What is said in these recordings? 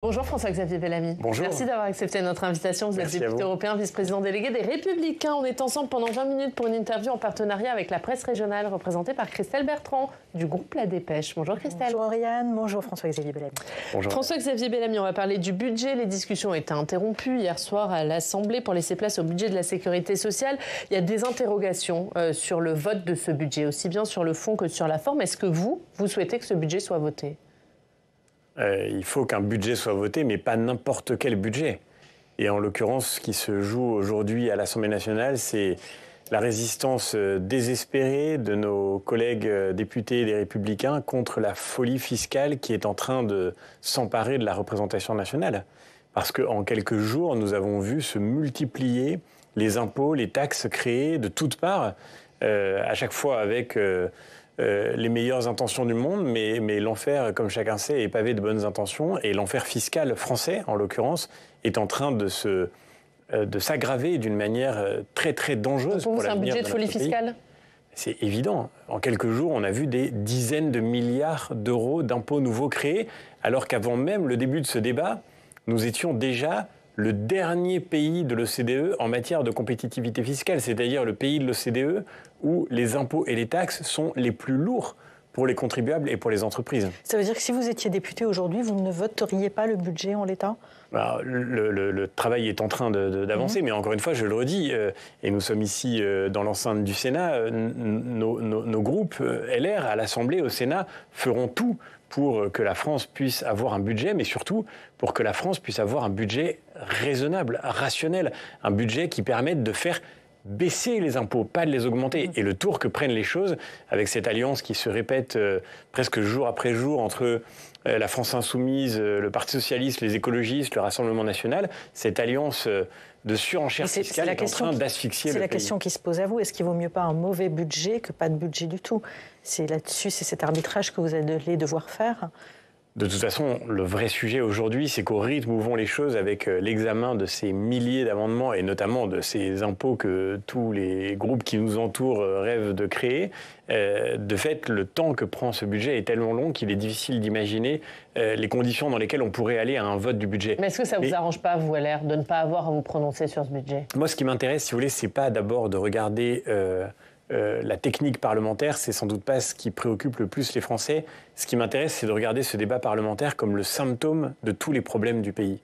Bonjour François-Xavier Bellamy. Bonjour. Merci d'avoir accepté notre invitation. Vous êtes député européen, vice-président délégué des Républicains. On est ensemble pendant 20 minutes pour une interview en partenariat avec la presse régionale représentée par Christelle Bertrand du groupe La Dépêche. Bonjour Christelle. Bonjour Oriane, bonjour François-Xavier Bellamy. Bonjour. François-Xavier Bellamy, on va parler du budget. Les discussions ont été interrompues hier soir à l'Assemblée pour laisser place au budget de la sécurité sociale. Il y a des interrogations sur le vote de ce budget, aussi bien sur le fond que sur la forme. Est-ce que vous souhaitez que ce budget soit voté ? Il faut qu'un budget soit voté, mais pas n'importe quel budget. Et en l'occurrence, ce qui se joue aujourd'hui à l'Assemblée nationale, c'est la résistance désespérée de nos collègues députés des Républicains contre la folie fiscale qui est en train de s'emparer de la représentation nationale. Parce qu'en quelques jours, nous avons vu se multiplier les impôts, les taxes créées de toutes parts, à chaque fois avec les meilleures intentions du monde, mais l'enfer, comme chacun sait, est pavé de bonnes intentions. Et l'enfer fiscal français, en l'occurrence, est en train de s'aggraver d'une manière très, très dangereuse. Pour vous, c'est un budget de folie fiscale ? C'est évident. En quelques jours, on a vu des dizaines de milliards d'euros d'impôts nouveaux créés, alors qu'avant même le début de ce débat, nous étions déjà le dernier pays de l'OCDE en matière de compétitivité fiscale, c'est-à-dire le pays de l'OCDE où les impôts et les taxes sont les plus lourds pour les contribuables et pour les entreprises. Ça veut dire que si vous étiez député aujourd'hui, vous ne voteriez pas le budget en l'état ? Alors, le travail est en train d'avancer, mais encore une fois, je le redis, et nous sommes ici dans l'enceinte du Sénat, nos groupes LR à l'Assemblée, au Sénat, feront tout pour que la France puisse avoir un budget, mais surtout pour que la France puisse avoir un budget raisonnable, rationnel, un budget qui permette de faire baisser les impôts, pas de les augmenter. Et le tour que prennent les choses, avec cette alliance qui se répète presque jour après jour entre la France insoumise, le Parti socialiste, les écologistes, le Rassemblement national, cette alliance de surenchère fiscale est en train d'asphyxier le pays. C'est la question qui se pose à vous. Est-ce qu'il vaut mieux pas un mauvais budget que pas de budget du tout ? C'est là-dessus, c'est cet arbitrage que vous allez devoir faire. De toute façon, le vrai sujet aujourd'hui, c'est qu'au rythme où vont les choses avec l'examen de ces milliers d'amendements et notamment de ces impôts que tous les groupes qui nous entourent rêvent de créer, de fait, le temps que prend ce budget est tellement long qu'il est difficile d'imaginer les conditions dans lesquelles on pourrait aller à un vote du budget. Mais est-ce que ça ne vous arrange pas, vous, LR, de ne pas avoir à vous prononcer sur ce budget ? Moi, ce qui m'intéresse, si vous voulez, c'est pas d'abord de regarder la technique parlementaire, c'est sans doute pas ce qui préoccupe le plus les Français. Ce qui m'intéresse, c'est de regarder ce débat parlementaire comme le symptôme de tous les problèmes du pays.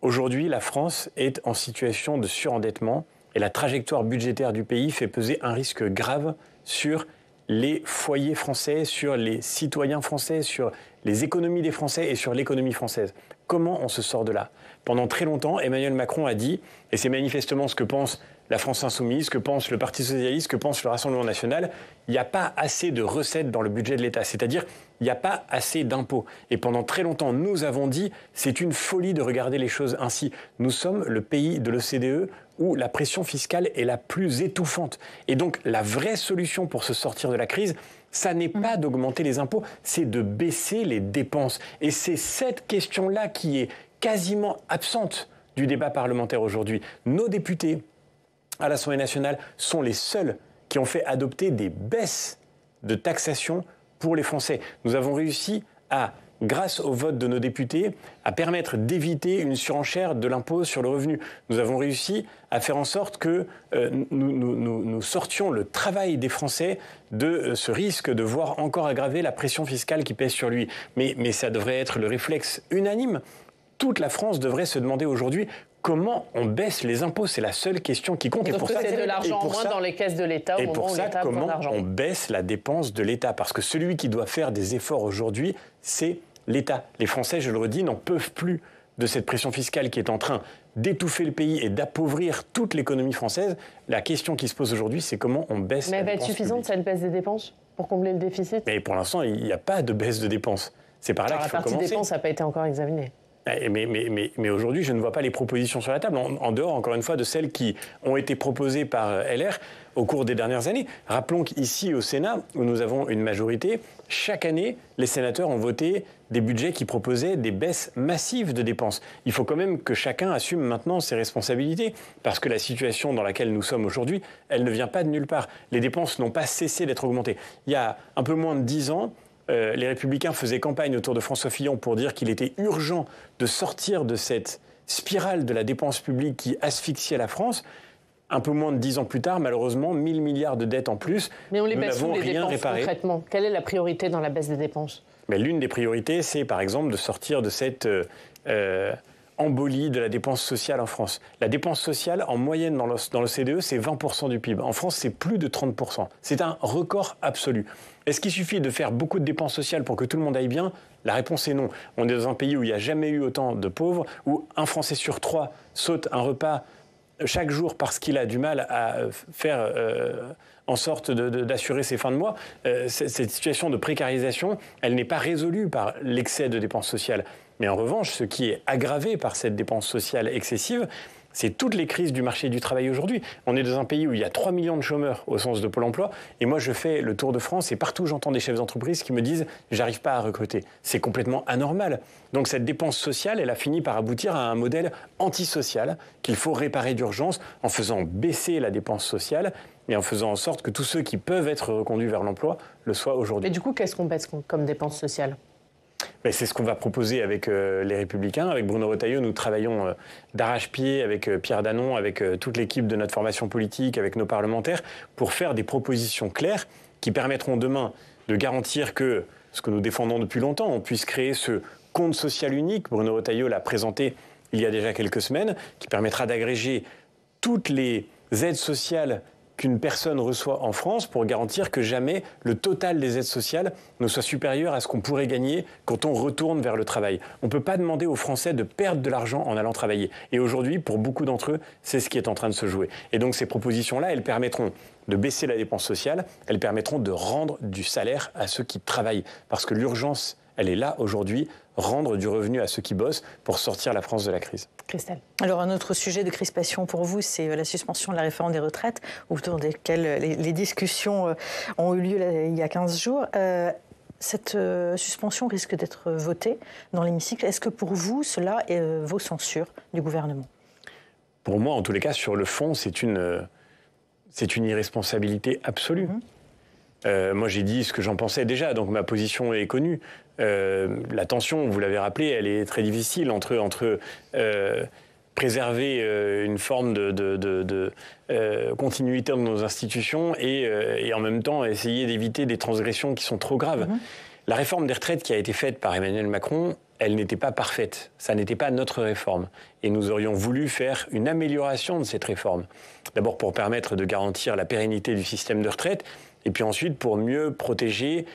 Aujourd'hui, la France est en situation de surendettement et la trajectoire budgétaire du pays fait peser un risque grave sur les foyers français, sur les citoyens français, sur les économies des Français et sur l'économie française. Comment on se sort de là ? Pendant très longtemps, Emmanuel Macron a dit, et c'est manifestement ce que pense la France insoumise, ce que pense le Parti socialiste, ce que pense le Rassemblement national, il n'y a pas assez de recettes dans le budget de l'État, c'est-à-dire il n'y a pas assez d'impôts. Et pendant très longtemps, nous avons dit, c'est une folie de regarder les choses ainsi. Nous sommes le pays de l'OCDE où la pression fiscale est la plus étouffante. Et donc, la vraie solution pour se sortir de la crise, ça n'est pas d'augmenter les impôts, c'est de baisser les dépenses. Et c'est cette question-là qui est quasiment absente du débat parlementaire aujourd'hui. Nos députés à l'Assemblée nationale sont les seuls qui ont fait adopter des baisses de taxation pour les Français. Nous avons réussi à, grâce au vote de nos députés, à permettre d'éviter une surenchère de l'impôt sur le revenu. Nous avons réussi à faire en sorte que nous sortions le travail des Français de ce risque de voir encore aggraver la pression fiscale qui pèse sur lui. Mais ça devrait être le réflexe unanime. Toute la France devrait se demander aujourd'hui comment on baisse les impôts. C'est la seule question qui compte. Et pour ça, c'est de l'argent en moins dans les caisses de l'État au moment où l'État a besoin d'argent. Comment on baisse la dépense de l'État ? Parce que celui qui doit faire des efforts aujourd'hui, c'est l'État. Les Français, je le redis, n'en peuvent plus de cette pression fiscale qui est en train d'étouffer le pays et d'appauvrir toute l'économie française. La question qui se pose aujourd'hui, c'est comment on baisse la dépense publique. Mais elle va être suffisante, cette baisse des dépenses, pour combler le déficit ? Mais pour l'instant, il n'y a pas de baisse de dépenses. C'est par là qu'il faut commencer. La partie dépenses n'a pas été encore examinée. Mais aujourd'hui, je ne vois pas les propositions sur la table, en dehors, encore une fois, de celles qui ont été proposées par LR au cours des dernières années. Rappelons qu'ici, au Sénat, où nous avons une majorité, chaque année, les sénateurs ont voté des budgets qui proposaient des baisses massives de dépenses. Il faut quand même que chacun assume maintenant ses responsabilités, parce que la situation dans laquelle nous sommes aujourd'hui, elle ne vient pas de nulle part. Les dépenses n'ont pas cessé d'être augmentées. Il y a un peu moins de 10 ans, les Républicains faisaient campagne autour de François Fillon pour dire qu'il était urgent de sortir de cette spirale de la dépense publique qui asphyxiait la France, un peu moins de 10 ans plus tard, malheureusement, 1 000 milliards de dettes en plus. Mais on les nous baisse n'avons où, les rien dépenses, réparé. concrètement? Quelle est la priorité dans la baisse des dépenses? Mais l'une des priorités, c'est par exemple de sortir de cette embolie de la dépense sociale en France. La dépense sociale, en moyenne dans l'OCDE, c'est 20% du PIB. En France, c'est plus de 30%. C'est un record absolu. Est-ce qu'il suffit de faire beaucoup de dépenses sociales pour que tout le monde aille bien? La réponse est non. On est dans un pays où il n'y a jamais eu autant de pauvres, où un Français sur 3 saute un repas chaque jour parce qu'il a du mal à faire en sorte d'assurer ses fins de mois. Cette situation de précarisation, elle n'est pas résolue par l'excès de dépenses sociales. Mais en revanche, ce qui est aggravé par cette dépense sociale excessive, c'est toutes les crises du marché du travail aujourd'hui. On est dans un pays où il y a 3 millions de chômeurs au sens de Pôle emploi. Et moi, je fais le tour de France et partout, j'entends des chefs d'entreprise qui me disent « j'arrive pas à recruter ». C'est complètement anormal. Donc cette dépense sociale, elle a fini par aboutir à un modèle antisocial qu'il faut réparer d'urgence en faisant baisser la dépense sociale et en faisant en sorte que tous ceux qui peuvent être reconduits vers l'emploi le soient aujourd'hui. Et du coup, qu'est-ce qu'on baisse comme dépense sociale? C'est ce qu'on va proposer avec les Républicains. Avec Bruno Retailleau, nous travaillons d'arrache-pied avec Pierre Danon, avec toute l'équipe de notre formation politique, avec nos parlementaires, pour faire des propositions claires qui permettront demain de garantir que, ce que nous défendons depuis longtemps, on puisse créer ce compte social unique. Bruno Retailleau l'a présenté il y a déjà quelques semaines, qui permettra d'agréger toutes les aides sociales qu'une personne reçoit en France pour garantir que jamais le total des aides sociales ne soit supérieur à ce qu'on pourrait gagner quand on retourne vers le travail. On ne peut pas demander aux Français de perdre de l'argent en allant travailler. Et aujourd'hui, pour beaucoup d'entre eux, c'est ce qui est en train de se jouer. Et donc ces propositions-là, elles permettront de baisser la dépense sociale, elles permettront de rendre du salaire à ceux qui travaillent. Parce que l'urgence, elle est là aujourd'hui, rendre du revenu à ceux qui bossent pour sortir la France de la crise. Christelle. Alors un autre sujet de crispation pour vous, c'est la suspension de la réforme des retraites, autour desquelles les discussions ont eu lieu il y a 15 jours. Cette suspension risque d'être votée dans l'hémicycle. Est-ce que pour vous, cela vaut censure du gouvernement? Pour moi, en tous les cas, sur le fond, c'est une irresponsabilité absolue. Moi, j'ai dit ce que j'en pensais déjà, donc ma position est connue. La tension, vous l'avez rappelé, elle est très difficile entre préserver une forme de continuité dans nos institutions et en même temps essayer d'éviter des transgressions qui sont trop graves. La réforme des retraites qui a été faite par Emmanuel Macron, elle n'était pas parfaite. Ça n'était pas notre réforme. Et nous aurions voulu faire une amélioration de cette réforme. D'abord pour permettre de garantir la pérennité du système de retraite, et puis ensuite pour mieux protéger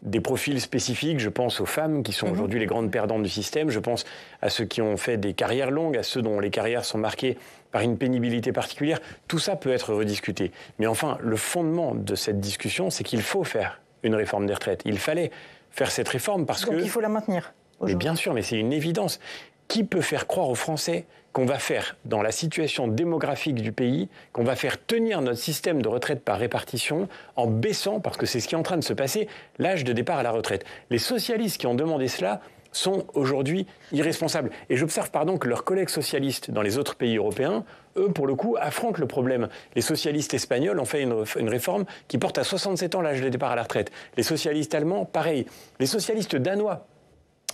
des profils spécifiques. Je pense aux femmes qui sont aujourd'hui les grandes perdantes du système. Je pense à ceux qui ont fait des carrières longues, à ceux dont les carrières sont marquées par une pénibilité particulière. Tout ça peut être rediscuté. Mais enfin, le fondement de cette discussion, c'est qu'il faut faire une réforme des retraites. Il fallait faire cette réforme parce que... Donc il faut la maintenir. Mais bien sûr, mais c'est une évidence. Qui peut faire croire aux Français qu'on va faire, dans la situation démographique du pays, qu'on va faire tenir notre système de retraite par répartition en baissant, parce que c'est ce qui est en train de se passer, l'âge de départ à la retraite. Les socialistes qui ont demandé cela sont aujourd'hui irresponsables. Et j'observe, que leurs collègues socialistes dans les autres pays européens, eux, pour le coup, affrontent le problème. Les socialistes espagnols ont fait une réforme qui porte à 67 ans l'âge de départ à la retraite. Les socialistes allemands, pareil. Les socialistes danois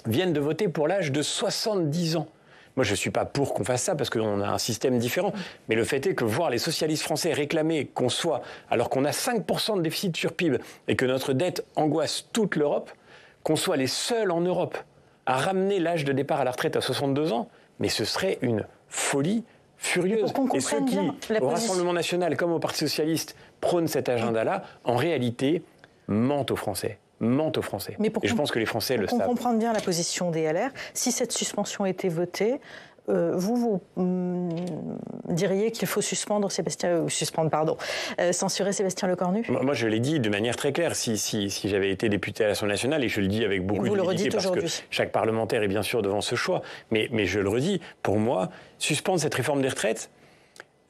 viennent de voter pour l'âge de 70 ans. Moi, je ne suis pas pour qu'on fasse ça parce qu'on a un système différent. Mais le fait est que voir les socialistes français réclamer qu'on soit, alors qu'on a 5% de déficit sur PIB et que notre dette angoisse toute l'Europe, qu'on soit les seuls en Europe à ramener l'âge de départ à la retraite à 62 ans, mais ce serait une folie furieuse. Et ceux qui, au Rassemblement national comme au Parti socialiste, prônent cet agenda-là, en réalité, mentent aux Français. Et je pense que les Français le savent. Pour comprendre bien la position des LR, si cette suspension était votée, vous diriez qu'il faut censurer Sébastien Lecornu? Moi, je l'ai dit de manière très claire. Si j'avais été député à l'Assemblée nationale, et je le dis avec beaucoup d'humilité parce que chaque parlementaire est bien sûr devant ce choix, mais je le redis, pour moi, suspendre cette réforme des retraites,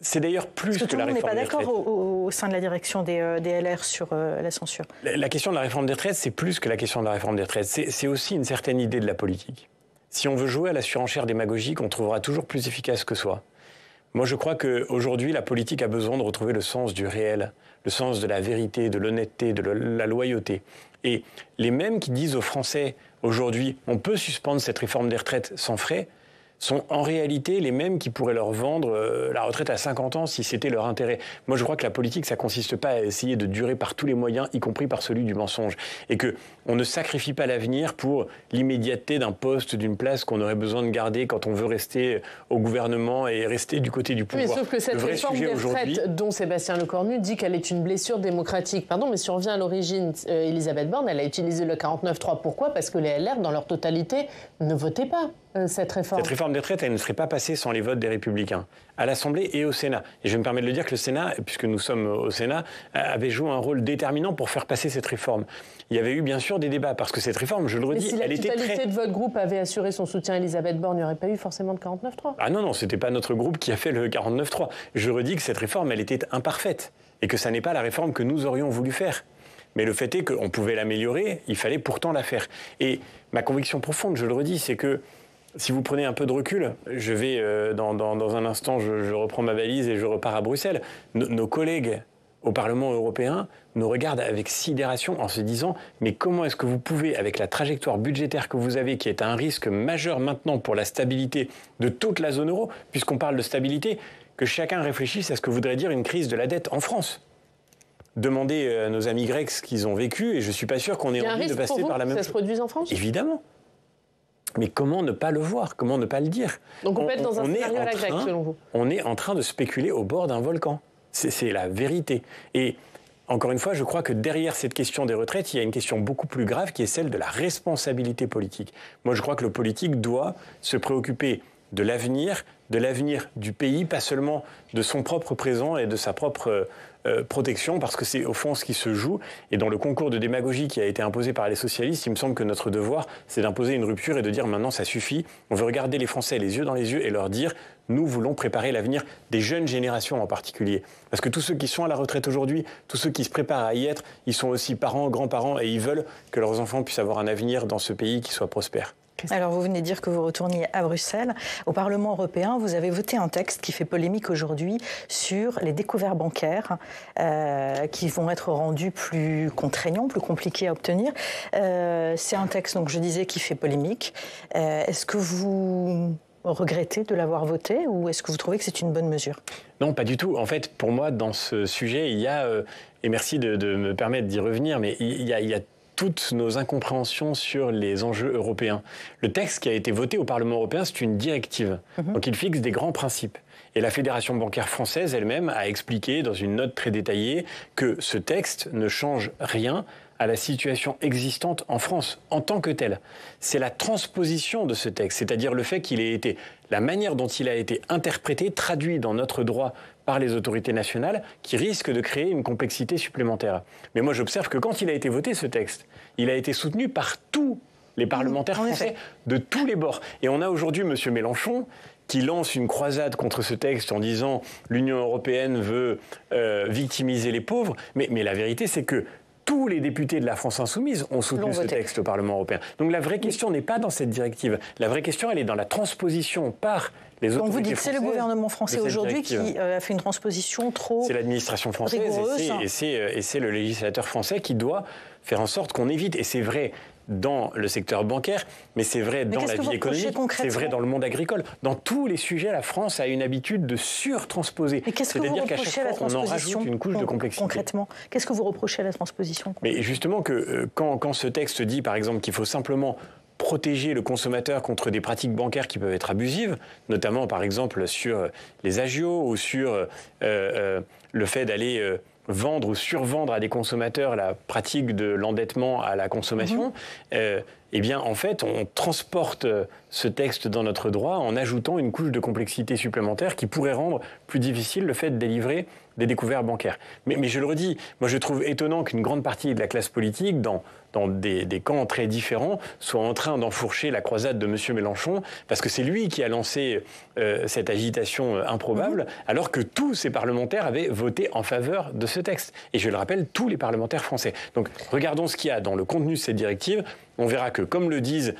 c'est d'ailleurs plus que la réforme des retraites. Tout le monde n'est pas d'accord au sein de la direction des LR sur la censure. La question de la réforme des retraites, c'est plus que la question de la réforme des retraites. C'est aussi une certaine idée de la politique. Si on veut jouer à la surenchère démagogique, on trouvera toujours plus efficace que soi. Moi, je crois qu'aujourd'hui, la politique a besoin de retrouver le sens du réel, le sens de la vérité, de l'honnêteté, de la loyauté. Et les mêmes qui disent aux Français, aujourd'hui, on peut suspendre cette réforme des retraites sans frais, sont en réalité les mêmes qui pourraient leur vendre la retraite à 50 ans si c'était leur intérêt. Moi, je crois que la politique, ça consiste pas à essayer de durer par tous les moyens, y compris par celui du mensonge. Et qu'on ne sacrifie pas l'avenir pour l'immédiateté d'un poste, d'une place qu'on aurait besoin de garder quand on veut rester au gouvernement et rester du côté du pouvoir. Oui, sauf que cette réforme des retraites dont Sébastien Lecornu dit qu'elle est une blessure démocratique. Pardon, mais si on revient à l'origine, Elisabeth Borne, elle a utilisé le 49.3. Pourquoi ? Parce que les LR, dans leur totalité, ne votaient pas cette réforme. Cette réforme des retraites, elle ne serait pas passée sans les votes des Républicains, à l'Assemblée et au Sénat. Et je me permets de le dire que le Sénat, puisque nous sommes au Sénat, avait joué un rôle déterminant pour faire passer cette réforme. Il y avait eu bien sûr des débats, parce que cette réforme, je le redis, elle était très... Mais si la totalité de votre groupe avait assuré son soutien à Elisabeth Borne, il n'y aurait pas eu forcément de 49.3. Ah non, c'était pas notre groupe qui a fait le 49.3. Je redis que cette réforme, elle était imparfaite, et que ça n'est pas la réforme que nous aurions voulu faire. Mais le fait est qu'on pouvait l'améliorer, il fallait pourtant la faire. Et ma conviction profonde, je le redis, c'est que si vous prenez un peu de recul, je vais, dans un instant, je reprends ma valise et je repars à Bruxelles. Nos collègues au Parlement européen nous regardent avec sidération en se disant « Mais comment est-ce que vous pouvez, avec la trajectoire budgétaire que vous avez, qui est un risque majeur maintenant pour la stabilité de toute la zone euro, puisqu'on parle de stabilité, que chacun réfléchisse à ce que voudrait dire une crise de la dette en France ?» Demandez à nos amis grecs ce qu'ils ont vécu et je ne suis pas sûr qu'on ait envie de passer par la même chose. Ça se produise en France ? Évidemment. Mais comment ne pas le voir ? Comment ne pas le dire ? Donc on peut être dans un scénario à la grecque, selon vous ? On est en train de spéculer au bord d'un volcan. C'est la vérité. Et encore une fois, je crois que derrière cette question des retraites, il y a une question beaucoup plus grave qui est celle de la responsabilité politique. Moi, je crois que le politique doit se préoccuper de l'avenir du pays, pas seulement de son propre présent et de sa propre protection, parce que c'est au fond ce qui se joue. Et dans le concours de démagogie qui a été imposé par les socialistes, il me semble que notre devoir, c'est d'imposer une rupture et de dire maintenant ça suffit. On veut regarder les Français les yeux dans les yeux et leur dire nous voulons préparer l'avenir des jeunes générations en particulier. Parce que tous ceux qui sont à la retraite aujourd'hui, tous ceux qui se préparent à y être, ils sont aussi parents, grands-parents et ils veulent que leurs enfants puissent avoir un avenir dans ce pays qui soit prospère. Alors, vous venez de dire que vous retourniez à Bruxelles. Au Parlement européen, vous avez voté un texte qui fait polémique aujourd'hui sur les découvertes bancaires qui vont être rendus plus contraignants, plus compliqués à obtenir. C'est un texte, donc je disais, qui fait polémique. Est-ce que vous regrettez de l'avoir voté ou est-ce que vous trouvez que c'est une bonne mesure ? Non, pas du tout. En fait, pour moi, dans ce sujet, il y a, et merci de me permettre d'y revenir, mais il y a toutes nos incompréhensions sur les enjeux européens. Le texte qui a été voté au Parlement européen, c'est une directive. Donc il fixe des grands principes. Et la Fédération bancaire française elle-même a expliqué dans une note très détaillée que ce texte ne change rien à la situation existante en France en tant que telle. C'est la transposition de ce texte, c'est-à-dire le fait qu'il ait été, la manière dont il a été interprété, traduit dans notre droit par les autorités nationales, qui risque de créer une complexité supplémentaire. Mais moi j'observe que quand il a été voté ce texte, il a été soutenu par tous les parlementaires français de tous les bords. Et on a aujourd'hui M. Mélenchon qui lance une croisade contre ce texte en disant l'Union européenne veut victimiser les pauvres. Mais la vérité c'est que tous les députés de la France Insoumise ont soutenu ce texte au Parlement européen. Donc la vraie question n'est pas dans cette directive. La vraie question, elle est dans la transposition par les autorités françaises. Donc vous dites que c'est le gouvernement français aujourd'hui qui a fait une transposition trop C'est l'administration française et c'est le législateur français qui doit faire en sorte qu'on évite. Et c'est vrai dans le secteur bancaire, mais c'est vrai dans la vie économique, c'est vrai dans le monde agricole. Dans tous les sujets, la France a une habitude de surtransposer. C'est-à-dire qu'à chaque fois, on en rajoute une couche de complexité. Concrètement, qu'est-ce que vous reprochez à la transposition ? Mais justement, que quand ce texte dit, par exemple, qu'il faut simplement protéger le consommateur contre des pratiques bancaires qui peuvent être abusives, notamment, par exemple, sur les agios ou sur le fait d'aller vendre ou survendre à des consommateurs la pratique de l'endettement à la consommation, eh bien, en fait, on transporte ce texte dans notre droit en ajoutant une couche de complexité supplémentaire qui pourrait rendre plus difficile le fait de délivrer des découvertes bancaires. Mais je le redis, moi je trouve étonnant qu'une grande partie de la classe politique, dans des camps très différents, soit en train d'enfourcher la croisade de M. Mélenchon, parce que c'est lui qui a lancé cette agitation improbable, alors que tous ces parlementaires avaient voté en faveur de ce texte. Et je le rappelle, tous les parlementaires français. Donc regardons ce qu'il y a dans le contenu de cette directive. On verra que, comme le disent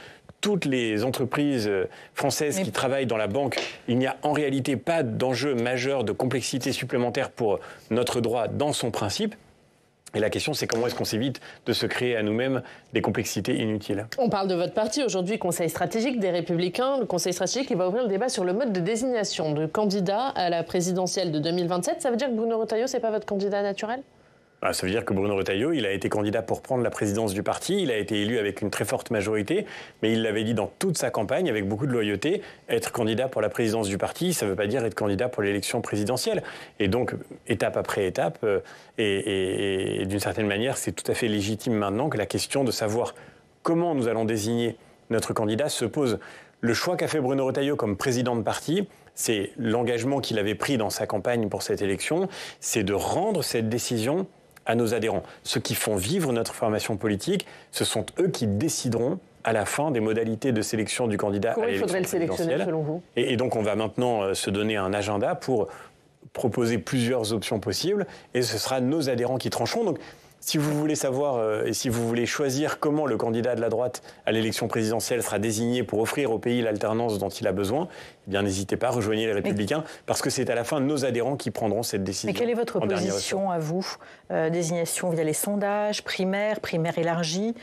toutes les entreprises françaises qui travaillent dans la banque, il n'y a en réalité pas d'enjeu majeur de complexité supplémentaire pour notre droit dans son principe. Et la question, c'est comment est-ce qu'on s'évite de se créer à nous-mêmes des complexités inutiles. On parle de votre parti aujourd'hui, Conseil stratégique des Républicains. Le Conseil stratégique qui va ouvrir le débat sur le mode de désignation de candidats à la présidentielle de 2027. Ça veut dire que Bruno Retailleau, c'est pas votre candidat naturel ? Ça veut dire que Bruno Retailleau, il a été candidat pour prendre la présidence du parti, il a été élu avec une très forte majorité, mais il l'avait dit dans toute sa campagne, avec beaucoup de loyauté, être candidat pour la présidence du parti, ça ne veut pas dire être candidat pour l'élection présidentielle. Et donc, étape après étape, et d'une certaine manière, c'est tout à fait légitime maintenant que la question de savoir comment nous allons désigner notre candidat se pose. Le choix qu'a fait Bruno Retailleau comme président de parti, c'est l'engagement qu'il avait pris dans sa campagne pour cette élection, c'est de rendre cette décision à nos adhérents. Ceux qui font vivre notre formation politique, ce sont eux qui décideront à la fin des modalités de sélection du candidat à l'élection présidentielle. Comment il faudrait le sélectionner selon vous ? Et donc on va maintenant se donner un agenda pour proposer plusieurs options possibles et ce sera nos adhérents qui trancheront. Donc si vous voulez savoir et si vous voulez choisir comment le candidat de la droite à l'élection présidentielle sera désigné pour offrir au pays l'alternance dont il a besoin, eh bien n'hésitez pas, rejoignez les Républicains, parce que c'est à la fin nos adhérents qui prendront cette décision. Mais quelle est votre position à vous ? Désignation via les sondages, primaire élargie ?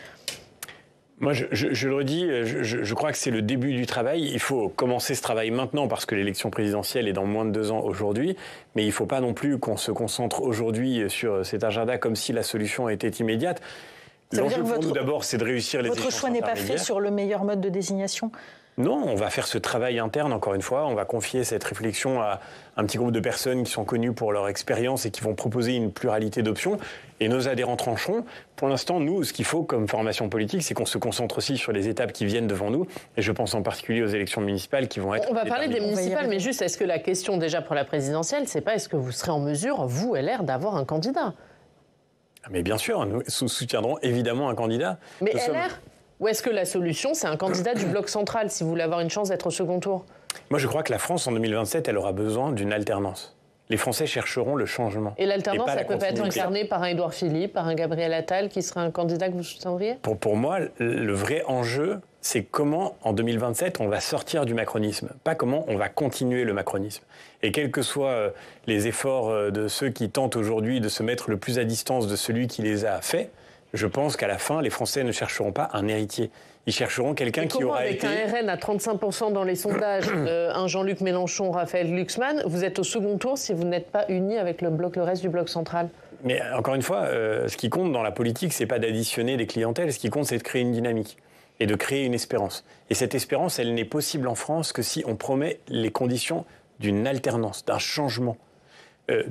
Moi, je le redis, je crois que c'est le début du travail. Il faut commencer ce travail maintenant parce que l'élection présidentielle est dans moins de 2 ans aujourd'hui. Mais il ne faut pas non plus qu'on se concentre aujourd'hui sur cet agenda comme si la solution était immédiate. L'enjeu pour nous d'abord, c'est de réussir les échéances intermédiaires. Votre choix n'est pas fait sur le meilleur mode de désignation ? Non, on va faire ce travail interne, encore une fois. On va confier cette réflexion à un petit groupe de personnes qui sont connues pour leur expérience et qui vont proposer une pluralité d'options. Et nos adhérents trancheront. Pour l'instant, nous, ce qu'il faut comme formation politique, c'est qu'on se concentre aussi sur les étapes qui viennent devant nous. Et je pense en particulier aux élections municipales qui vont être... On va parler des municipales, mais juste, est-ce que la question déjà pour la présidentielle, c'est pas est-ce que vous serez en mesure, vous, LR, d'avoir un candidat ? Mais bien sûr, nous soutiendrons évidemment un candidat. Mais LR ? Ou est-ce que la solution, c'est un candidat du bloc central, si vous voulez avoir une chance d'être au second tour ? Moi, je crois que la France, en 2027, elle aura besoin d'une alternance. Les Français chercheront le changement. Et l'alternance, ça peut pas être incarnée par un Édouard Philippe, par un Gabriel Attal, qui serait un candidat que vous soutiendriez ? Pour moi, le vrai enjeu, c'est comment, en 2027, on va sortir du macronisme, pas comment on va continuer le macronisme. Et quels que soient les efforts de ceux qui tentent aujourd'hui de se mettre le plus à distance de celui qui les a faits, je pense qu'à la fin, les Français ne chercheront pas un héritier. Ils chercheront quelqu'un qui aura été... Avec un RN à 35% dans les sondages, un Jean-Luc Mélenchon, Raphaël Glucksmann, vous êtes au second tour si vous n'êtes pas unis avec le reste du bloc central. Mais encore une fois, ce qui compte dans la politique, c'est pas d'additionner des clientèles. Ce qui compte, c'est de créer une dynamique et de créer une espérance. Et cette espérance, elle n'est possible en France que si on promet les conditions d'une alternance, d'un changement.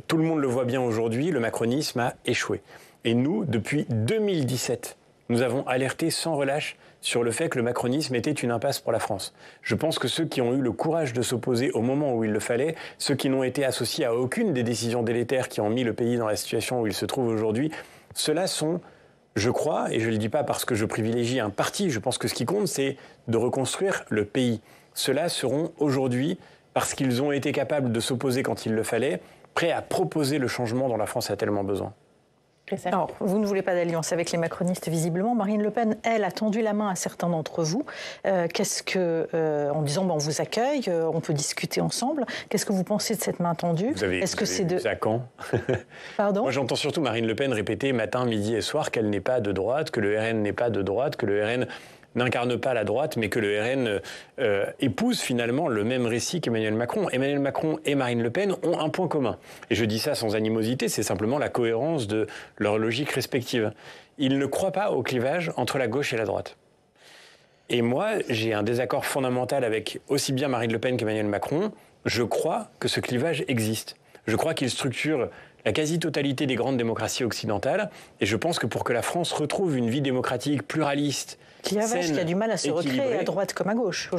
Tout le monde le voit bien aujourd'hui, le macronisme a échoué. Et nous, depuis 2017, nous avons alerté sans relâche sur le fait que le macronisme était une impasse pour la France. Je pense que ceux qui ont eu le courage de s'opposer au moment où il le fallait, ceux qui n'ont été associés à aucune des décisions délétères qui ont mis le pays dans la situation où il se trouve aujourd'hui, ceux-là sont, je crois, et je ne le dis pas parce que je privilégie un parti, je pense que ce qui compte, c'est de reconstruire le pays. Ceux-là seront aujourd'hui, parce qu'ils ont été capables de s'opposer quand il le fallait, prêts à proposer le changement dont la France a tellement besoin. Alors, vous ne voulez pas d'alliance avec les macronistes, visiblement. Marine Le Pen, elle, a tendu la main à certains d'entre vous. En disant, on vous accueille, on peut discuter ensemble. Qu'est-ce que vous pensez de cette main tendue ? Vous avez vu ça quand ? Pardon ? Moi, j'entends surtout Marine Le Pen répéter matin, midi et soir qu'elle n'est pas de droite, que le RN n'est pas de droite, que le RN n'incarne pas la droite, mais que le RN épouse finalement le même récit qu'Emmanuel Macron. Emmanuel Macron et Marine Le Pen ont un point commun. Et je dis ça sans animosité, c'est simplement la cohérence de leur logique respective. Ils ne croient pas au clivage entre la gauche et la droite. Et moi, j'ai un désaccord fondamental avec aussi bien Marine Le Pen qu'Emmanuel Macron. Je crois que ce clivage existe. Je crois qu'il structure la quasi-totalité des grandes démocraties occidentales. Et je pense que pour que la France retrouve une vie démocratique pluraliste, clivage qui a du mal à se recréer à droite comme à gauche.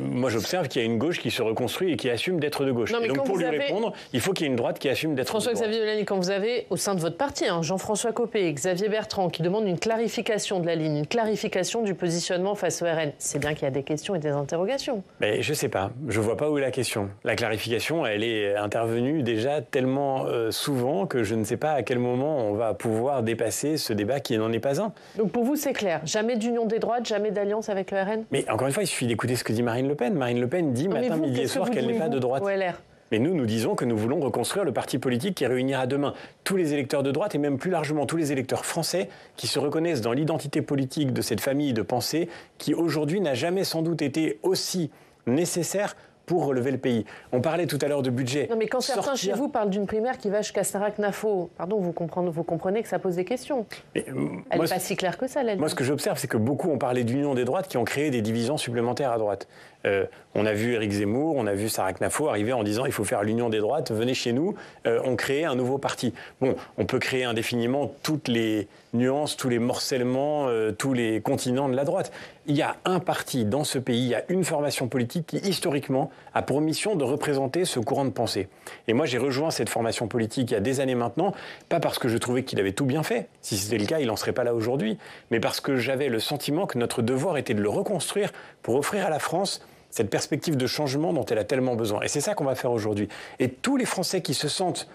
Moi, j'observe qu'il y a une gauche qui se reconstruit et qui assume d'être de gauche. Et donc, pour lui répondre, il faut qu'il y ait une droite qui assume d'être de droite. François-Xavier Bellamy, quand vous avez, au sein de votre parti, Jean-François Copé, Xavier Bertrand, qui demandent une clarification de la ligne, une clarification du positionnement face au RN, c'est bien qu'il y a des questions et des interrogations. Mais je ne sais pas. Je ne vois pas où est la question. La clarification, elle est intervenue déjà tellement souvent que je ne sais pas à quel moment on va pouvoir dépasser ce débat qui n'en est pas un. Donc, pour vous, c'est clair. Jamais d'union des droites droite, jamais d'alliance avec le RN? Mais encore une fois, il suffit d'écouter ce que dit Marine Le Pen. Marine Le Pen dit matin, midi et soir qu'elle n'est pas de droite. Mais nous disons que nous voulons reconstruire le parti politique qui réunira demain tous les électeurs de droite et même plus largement tous les électeurs français qui se reconnaissent dans l'identité politique de cette famille de pensée qui aujourd'hui n'a jamais sans doute été aussi nécessaire pour relever le pays. On parlait tout à l'heure de budget. Non, mais quand certains chez vous parlent d'une primaire qui va jusqu'à Sarac-Nafo, pardon, vous comprenez que ça pose des questions. Elle n'est pas si claire que ça, la. Moi, ce que j'observe, c'est que beaucoup ont parlé d'union des droites qui ont créé des divisions supplémentaires à droite. On a vu Éric Zemmour, on a vu Sarac-Nafo arriver en disant il faut faire l'union des droites, venez chez nous, on crée un nouveau parti. Bon, on peut créer indéfiniment toutes les nuances, tous les morcellement, tous les continents de la droite. Il y a un parti dans ce pays, il y a une formation politique qui, historiquement, a pour mission de représenter ce courant de pensée. Et moi, j'ai rejoint cette formation politique il y a des années maintenant, pas parce que je trouvais qu'il avait tout bien fait, si c'était le cas, il n'en serait pas là aujourd'hui, mais parce que j'avais le sentiment que notre devoir était de le reconstruire pour offrir à la France cette perspective de changement dont elle a tellement besoin. Et c'est ça qu'on va faire aujourd'hui. Et tous les Français qui se sentent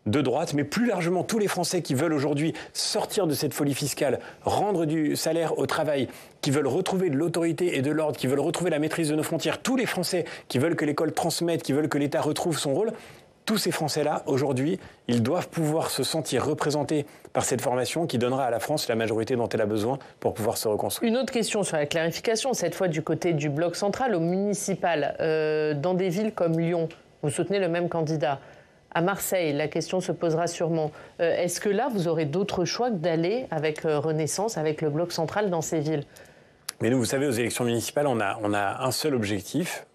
de droite, mais plus largement tous les Français qui veulent aujourd'hui sortir de cette folie fiscale, rendre du salaire au travail, qui veulent retrouver de l'autorité et de l'ordre, qui veulent retrouver la maîtrise de nos frontières, tous les Français qui veulent que l'école transmette, qui veulent que l'État retrouve son rôle, tous ces Français-là, aujourd'hui, ils doivent pouvoir se sentir représentés par cette formation qui donnera à la France la majorité dont elle a besoin pour pouvoir se reconstruire. Une autre question sur la clarification, cette fois du côté du bloc central au municipal. Dans des villes comme Lyon, vous soutenez le même candidat. À Marseille, la question se posera sûrement. Est-ce que là, vous aurez d'autres choix que d'aller avec Renaissance, avec le bloc central dans ces villes? Mais nous, vous savez, aux élections municipales, on a un seul objectif.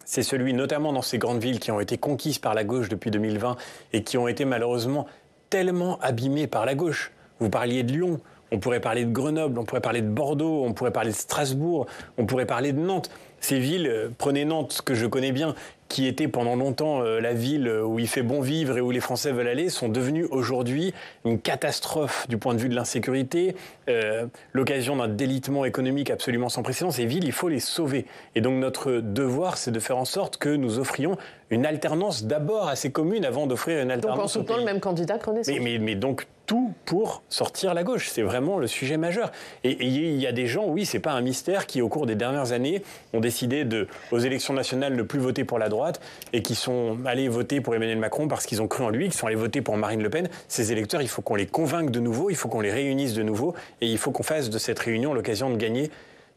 C'est celui, notamment dans ces grandes villes qui ont été conquises par la gauche depuis 2020 et qui ont été malheureusement tellement abîmées par la gauche. Vous parliez de Lyon, on pourrait parler de Grenoble, on pourrait parler de Bordeaux, on pourrait parler de Strasbourg, on pourrait parler de Nantes. Ces villes, prenez Nantes, que je connais bien, qui était pendant longtemps la ville où il fait bon vivre et où les Français veulent aller, sont devenues aujourd'hui une catastrophe du point de vue de l'insécurité, l'occasion d'un délitement économique absolument sans précédent. Ces villes, il faut les sauver. Et donc notre devoir, c'est de faire en sorte que nous offrions une alternance d'abord à ces communes avant d'offrir une alternance. Donc en soutenant le même candidat que Renaissance. Mais donc tout pour sortir la gauche, c'est vraiment le sujet majeur. Et il y a des gens, oui, c'est pas un mystère, qui au cours des dernières années ont décidé aux élections nationales de ne plus voter pour la droite et qui sont allés voter pour Emmanuel Macron parce qu'ils ont cru en lui, qui sont allés voter pour Marine Le Pen. Ces électeurs, il faut qu'on les convainque de nouveau, il faut qu'on les réunisse de nouveau et il faut qu'on fasse de cette réunion l'occasion de gagner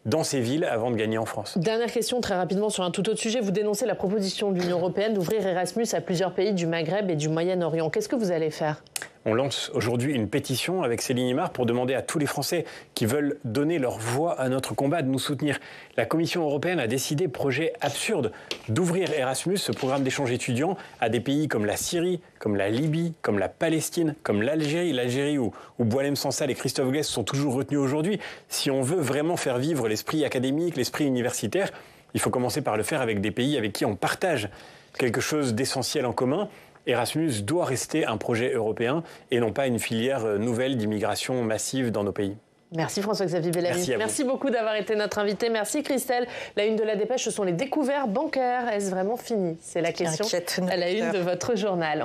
dans ces villes avant de gagner en France. Dernière question très rapidement sur un tout autre sujet. Vous dénoncez la proposition de l'Union européenne d'ouvrir Erasmus à plusieurs pays du Maghreb et du Moyen-Orient. Qu'est-ce que vous allez faire ? On lance aujourd'hui une pétition avec Céline Imar pour demander à tous les Français qui veulent donner leur voix à notre combat de nous soutenir. La Commission européenne a décidé, projet absurde, d'ouvrir Erasmus, ce programme d'échange étudiant, à des pays comme la Syrie, comme la Libye, comme la Palestine, comme l'Algérie où Boualem Sansal et Christophe Guest sont toujours retenus aujourd'hui. Si on veut vraiment faire vivre l'esprit académique, l'esprit universitaire, il faut commencer par le faire avec des pays avec qui on partage quelque chose d'essentiel en commun. Erasmus doit rester un projet européen et non pas une filière nouvelle d'immigration massive dans nos pays. Merci François-Xavier Bellamy. Merci beaucoup d'avoir été notre invité. Merci Christelle. La une de la dépêche, ce sont les découvertes bancaires. Est-ce vraiment fini? C'est la question à la une de votre journal.